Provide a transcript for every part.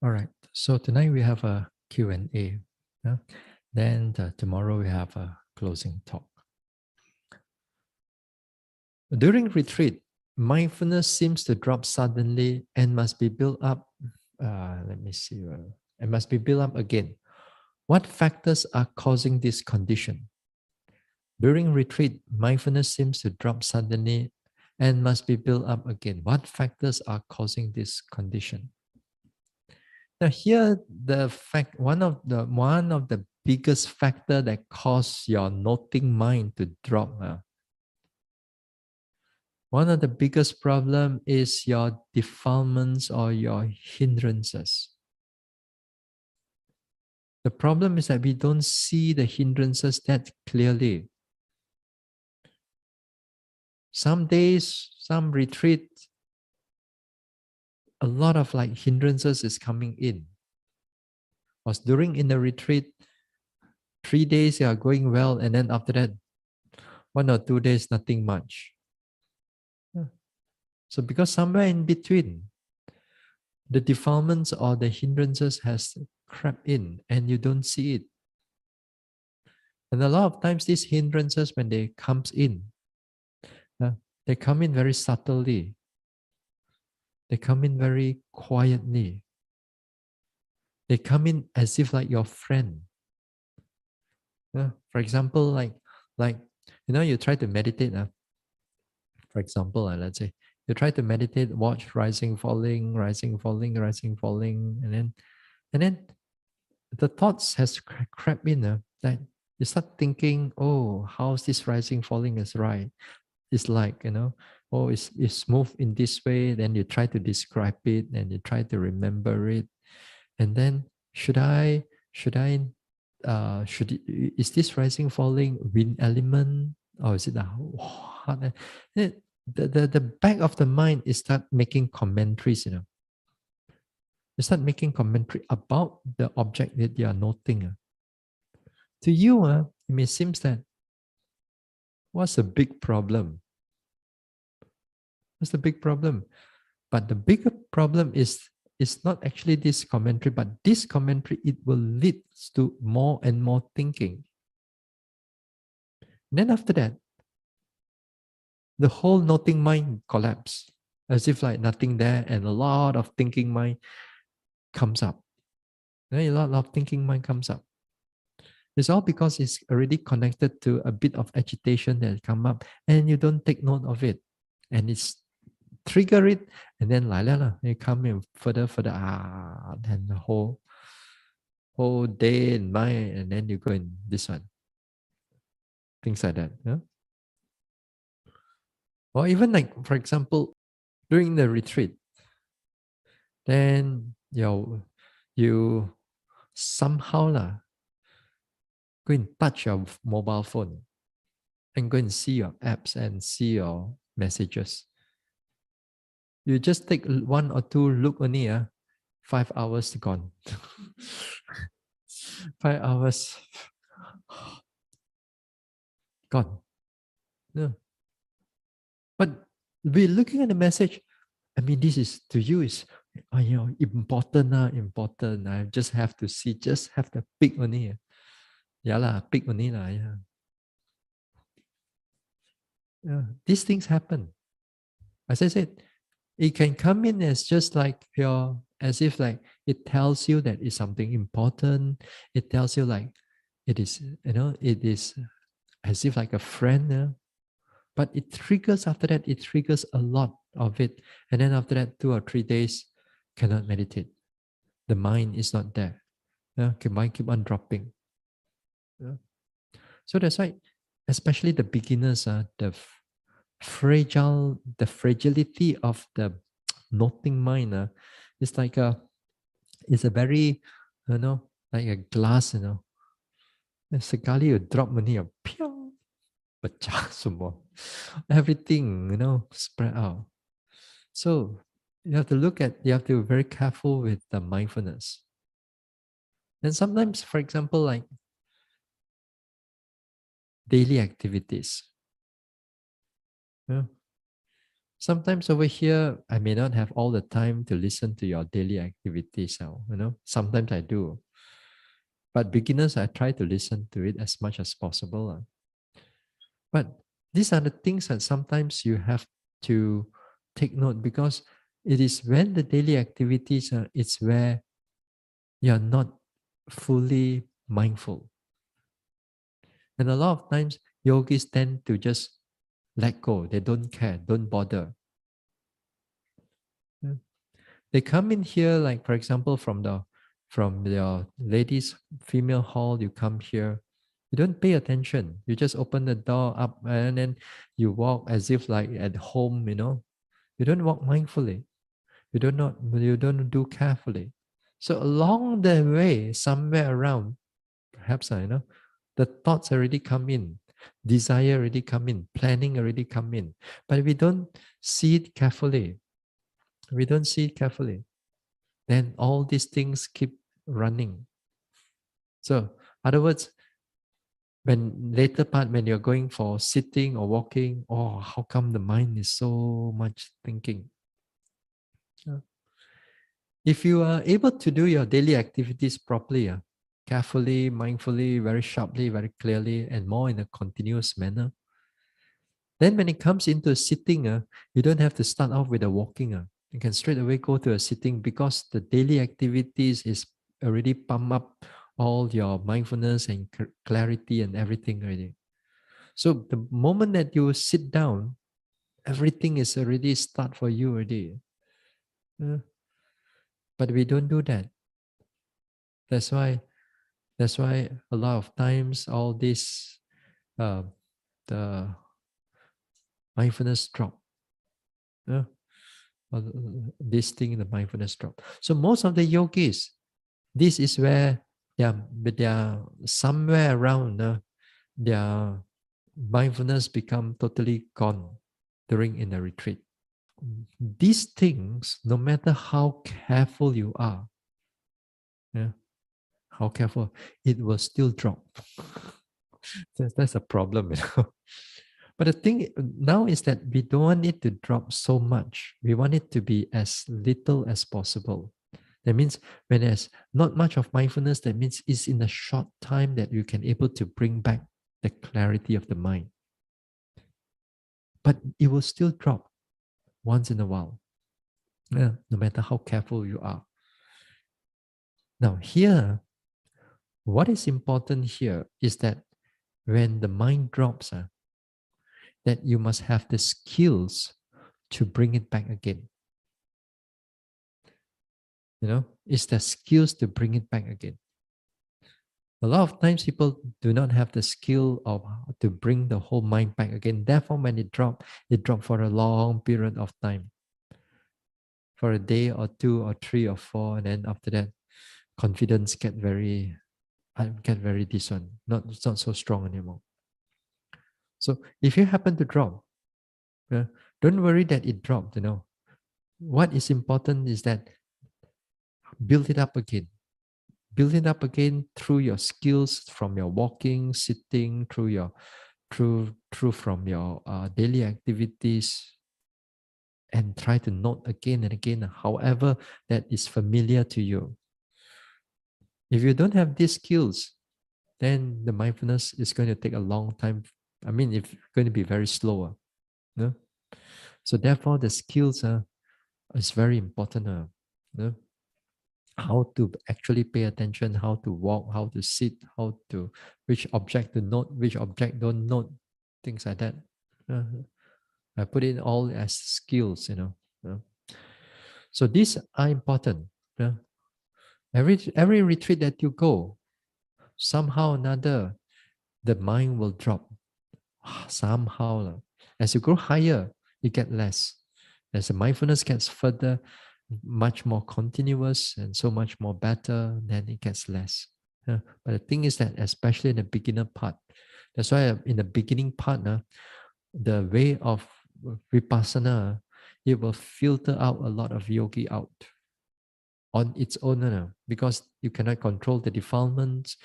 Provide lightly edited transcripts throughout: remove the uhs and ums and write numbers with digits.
All right. So tonight we have a Q&A. Yeah? Then tomorrow we have a closing talk. During retreat, mindfulness seems to drop suddenly and must be built up. Let me see. It must be built up again. What factors are causing this condition? During retreat, mindfulness seems to drop suddenly and must be built up again. What factors are causing this condition? Now here, one of the biggest factor that cause your noting mind to drop. One of the biggest problem is your defilements or your hindrances. The problem is that we don't see the hindrances that clearly. Some days, some retreat, a lot of like hindrances is coming in. Was during in the retreat, 3 days you are going well, and then after that, 1 or 2 days, nothing much. So because somewhere in between, the defilements or the hindrances has crept in and you don't see it. And a lot of times these hindrances, when they comes in, they come in very subtly. They come in very quietly. They come in as if like your friend. For example, like you try to meditate. For example, let's say you try to meditate, watch rising, falling, rising, falling, rising, falling, and then the thoughts has crept in. That you start thinking, oh, how's this rising, falling is right? It's like, oh, it's moved in this way. Then you try to describe it and you try to remember it. And then is this rising, falling wind element? Or is it a hot? The back of the mind is start making commentaries, You start making commentary about the object that you are noting. To you, it may seem that what's the big problem? What's the big problem? But the bigger problem is not actually this commentary, but this commentary, it will lead to more and more thinking. And then after that, the whole noting mind collapse, as if like nothing there, and a lot of thinking mind comes up. A lot of thinking mind comes up. It's all because it's already connected to a bit of agitation that come up, and you don't take note of it, and it's trigger it, and then like that, you come in further, then the whole day and night, and then you go in this one, things like that. Yeah? Or even like, for example, during the retreat, then you somehow go and touch your mobile phone and go and see your apps and see your messages. You just take 1 or 2 look only, 5 hours gone. 5 hours gone. Yeah. But we're looking at the message. I mean, this is to you is important, important. I just have to see, just have to pick only. Yeah lah, pick only lah. Yeah. These things happen. As I said, it can come in as just like as if like it tells you that it's something important. It tells you like it is, it is as if like a friend. But it triggers after that, it triggers a lot of it. And then after that, 2 or 3 days, cannot meditate. The mind is not there. The mind keep on dropping. Yeah. So that's why, especially the beginners, the fragility of the noting mind, it's like it's a very, like a glass, sekali you drop money, pecah semua. Everything, spread out. So you have to be very careful with the mindfulness. And sometimes, for example, like daily activities. Sometimes over here, I may not have all the time to listen to your daily activities now, Sometimes I do. But beginners, I try to listen to it as much as possible. But these are the things that sometimes you have to take note, because it is when the daily activities are, it's where you're not fully mindful. And a lot of times, yogis tend to just let go. They don't care, don't bother. Yeah. They come in here, like for example, from your ladies' female hall, you come here, you don't pay attention. You just open the door up and then you walk as if like at home. You don't walk mindfully. You don't do carefully. So along the way, somewhere around, perhaps the thoughts already come in, desire already come in, planning already come in. But we don't see it carefully. We don't see it carefully. Then all these things keep running. So, other words, when later part when you're going for sitting or walking, oh, how come the mind is so much thinking? Yeah. If you are able to do your daily activities properly, carefully, mindfully, very sharply, very clearly, and more in a continuous manner, then when it comes into sitting, you don't have to start off with a walking. You can straight away go to a sitting, because the daily activities is already pump up all your mindfulness and clarity and everything already. So the moment that you sit down, everything is already start for you already. Uh, but we don't do that. That's why. That's why a lot of times all this uh, the mindfulness drop. Uh, this thing, the mindfulness drop. So most of the yogis, this is where they are somewhere around their mindfulness become totally gone during in a retreat. These things, no matter how careful you are, yeah, how careful, it will still drop. That's a problem. But the thing now is that we don't want it to drop so much. We want it to be as little as possible. That means when there's not much of mindfulness, that means it's in a short time that you can able to bring back the clarity of the mind. But it will still drop once in a while, no matter how careful you are. Now here, what is important here is that when the mind drops, that you must have the skills to bring it back again. It's the skills to bring it back again. A lot of times people do not have the skill of to bring the whole mind back again. Therefore, when it drops for a long period of time, for a day or two or three or four, and then after that, confidence get very this one, it's not so strong anymore. So if you happen to drop, don't worry that it dropped. What is important is that build it up again. Build it up again through your skills, from your walking, sitting, through from your daily activities, and try to note again and again, however that is familiar to you. If you don't have these skills, then the mindfulness is going to take a long time. I mean, it's going to be very slower. No? So therefore, the skills is very important. No? How to actually pay attention, how to walk, how to sit, which object to note, which object don't note, things like that. I put it all as skills. So these are important. Every retreat that you go, somehow or another, the mind will drop. Somehow. As you grow higher, you get less. As the mindfulness gets further, much more continuous and so much more better, then it gets less. But the thing is that, especially in the beginner part, that's why in the beginning part, the way of vipassana, it will filter out a lot of yogi out on its own, because you cannot control the defilements,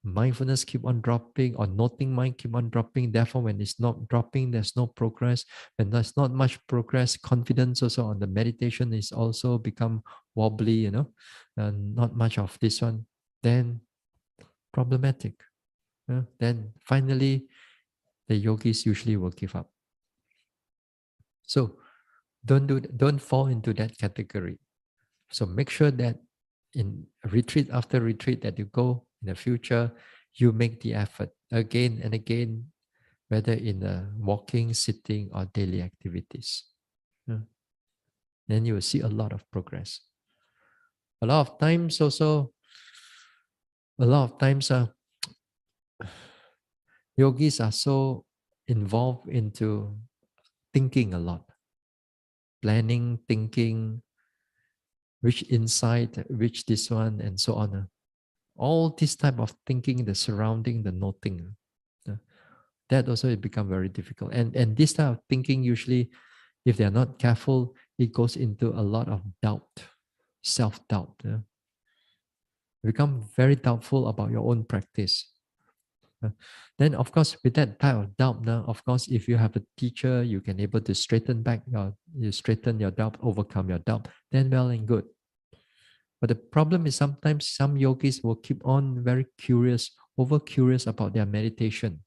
mindfulness keep on dropping, or noting mind keep on dropping. Therefore, when it's not dropping, there's no progress. When there's not much progress, confidence also on the meditation is also become wobbly, and not much of this one, then problematic. Then finally, the yogis usually will give up. So don't fall into that category. So make sure that in retreat after retreat that you go in the future, you make the effort again and again, whether in the walking, sitting, or daily activities. Yeah. Then you will see a lot of progress. A lot of times also, a lot of times yogis are so involved into thinking a lot, planning, thinking, which insight, which this one, and so on. All this type of thinking, the surrounding, the noting. That also it become very difficult. And this type of thinking usually, if they are not careful, it goes into a lot of doubt, self-doubt. Become very doubtful about your own practice. Then of course, with that type of doubt now, of course, if you have a teacher, you can able to straighten your doubt, overcome your doubt, then well and good. But the problem is sometimes some yogis will keep on very curious, over curious about their meditation.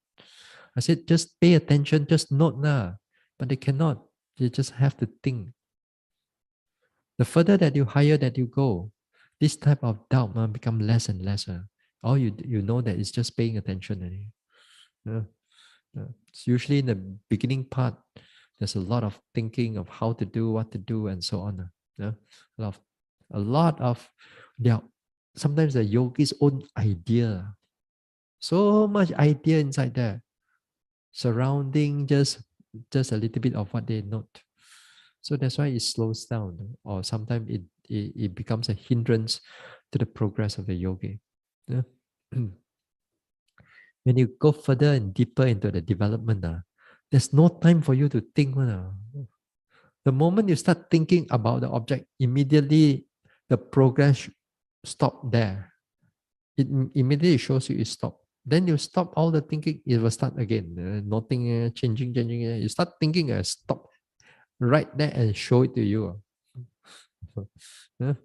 I said, just pay attention, just note now. But they cannot. They just have to think. The further that you higher that you go, this type of doubt become less and less. All you know that it's just paying attention. Yeah. It's usually in the beginning part, there's a lot of thinking of how to do, what to do, and so on. Yeah. A lot of their sometimes the yogi's own idea. So much idea inside there, surrounding just a little bit of what they note. So that's why it slows down, or sometimes it becomes a hindrance to the progress of the yogi. Yeah. When you go further and deeper into the development, there's no time for you to think. The moment you start thinking about the object, immediately the progress stop there. It immediately shows you it stop. Then you stop all the thinking, it will start again. Nothing, changing. You start thinking, stop right there and show it to you. Yeah.